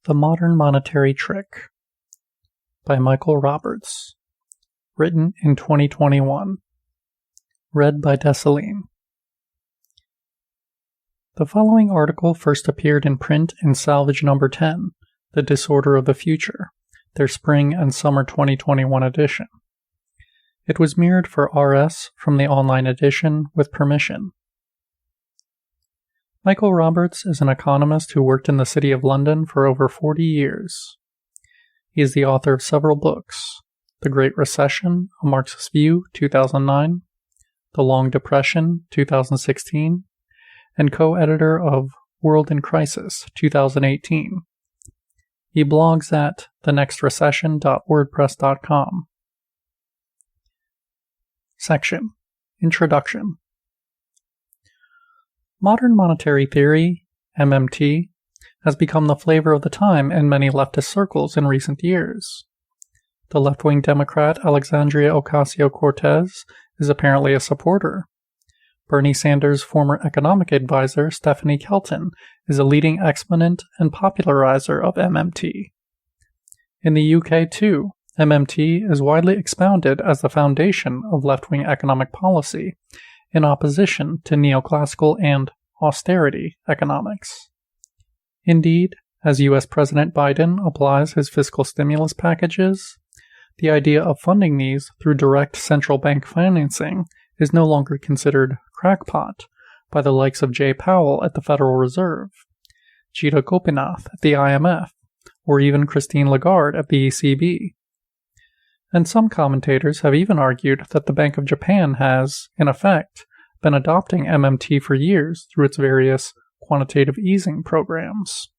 The Modern Monetary Trick by Michael Roberts. Written in 2021. Read by Dessalines. The following article first appeared in print in Salvage No. 10, The Disorder of the Future, their spring and summer 2021 edition. It was mirrored for RS from the online edition with permission. Michael Roberts is an economist who worked in the City of London for over 40 years. He is the author of several books: The Great Recession, A Marxist View, 2009, The Long Depression, 2016, and co-editor of World in Crisis, 2018. He blogs at thenextrecession.wordpress.com. Section: Introduction. Modern monetary theory, MMT, has become the flavor of the time in many leftist circles in recent years. The left-wing Democrat Alexandria Ocasio-Cortez is apparently a supporter. Bernie Sanders' former economic advisor Stephanie Kelton is a leading exponent and popularizer of MMT. In the UK, too, MMT is widely expounded as the foundation of left-wing economic policy, in opposition to neoclassical and austerity economics. Indeed, as U.S. President Biden applies his fiscal stimulus packages, the idea of funding these through direct central bank financing is no longer considered crackpot by the likes of Jay Powell at the Federal Reserve, Jita Gopinath at the IMF, or even Christine Lagarde at the ECB. And some commentators have even argued that the Bank of Japan has, in effect, been adopting MMT for years through its various quantitative easing programs.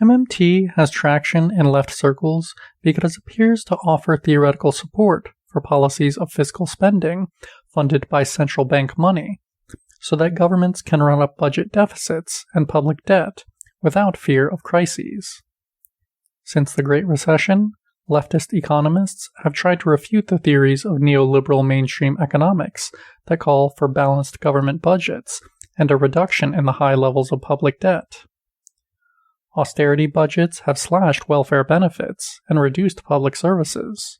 MMT has traction in left circles because it appears to offer theoretical support for policies of fiscal spending funded by central bank money, so that governments can run up budget deficits and public debt without fear of crises. Since the Great Recession, leftist economists have tried to refute the theories of neoliberal mainstream economics that call for balanced government budgets and a reduction in the high levels of public debt. Austerity budgets have slashed welfare benefits and reduced public services,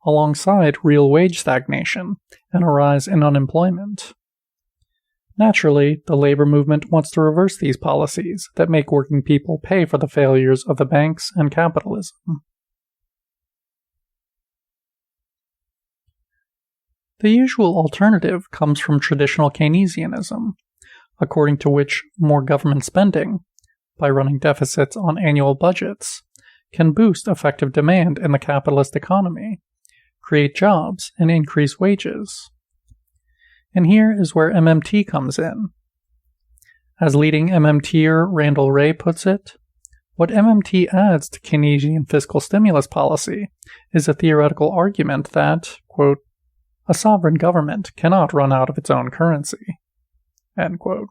alongside real wage stagnation and a rise in unemployment. Naturally, the labor movement wants to reverse these policies that make working people pay for the failures of the banks and capitalism. The usual alternative comes from traditional Keynesianism, according to which more government spending, by running deficits on annual budgets, can boost effective demand in the capitalist economy, create jobs, and increase wages. And here is where MMT comes in. As leading MMTer Randall Wray puts it, what MMT adds to Keynesian fiscal stimulus policy is a theoretical argument that, quote, a sovereign government cannot run out of its own currency, end quote.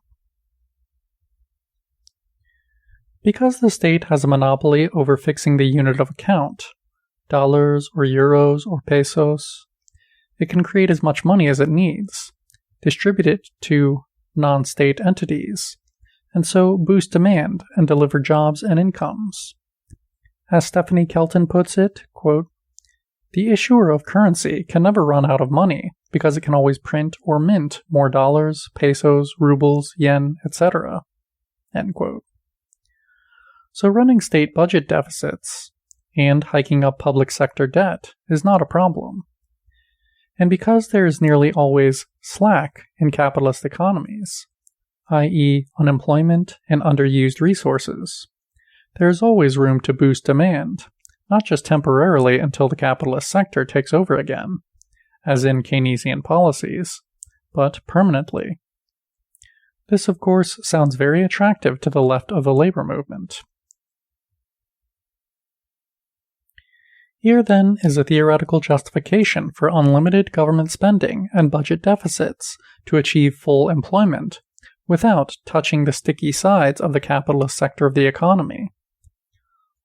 Because the state has a monopoly over fixing the unit of account, dollars or euros or pesos, it can create as much money as it needs, distribute it to non-state entities, and so boost demand and deliver jobs and incomes. As Stephanie Kelton puts it, quote, the issuer of currency can never run out of money because it can always print or mint more dollars, pesos, rubles, yen, etc. End quote. So running state budget deficits and hiking up public sector debt is not a problem. And because there is nearly always slack in capitalist economies, i.e. unemployment and underused resources, there is always room to boost demand, not just temporarily until the capitalist sector takes over again, as in Keynesian policies, but permanently. This, of course, sounds very attractive to the left of the labor movement. Here, then, is a theoretical justification for unlimited government spending and budget deficits to achieve full employment without touching the sticky sides of the capitalist sector of the economy.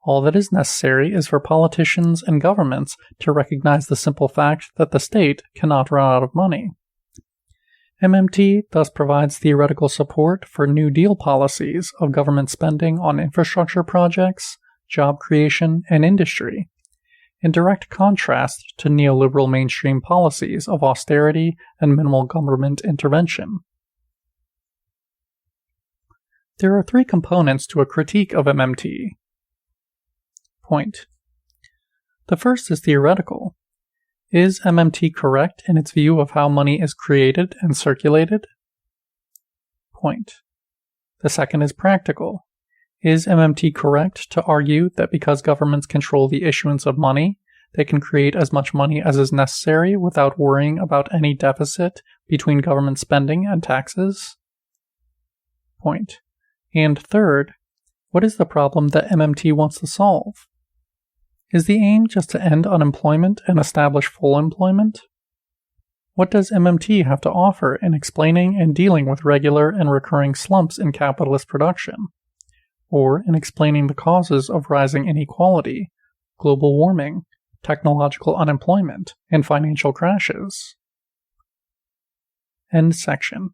All that is necessary is for politicians and governments to recognize the simple fact that the state cannot run out of money. MMT thus provides theoretical support for New Deal policies of government spending on infrastructure projects, job creation, and industry, in direct contrast to neoliberal mainstream policies of austerity and minimal government intervention. There are three components to a critique of MMT. Point. The first is theoretical. Is MMT correct in its view of how money is created and circulated? Point. The second is practical. Is MMT correct to argue that because governments control the issuance of money, they can create as much money as is necessary without worrying about any deficit between government spending and taxes? Point. And third, what is the problem that MMT wants to solve? Is the aim just to end unemployment and establish full employment? What does MMT have to offer in explaining and dealing with regular and recurring slumps in capitalist production? Or in explaining the causes of rising inequality, global warming, technological unemployment, and financial crashes? End section.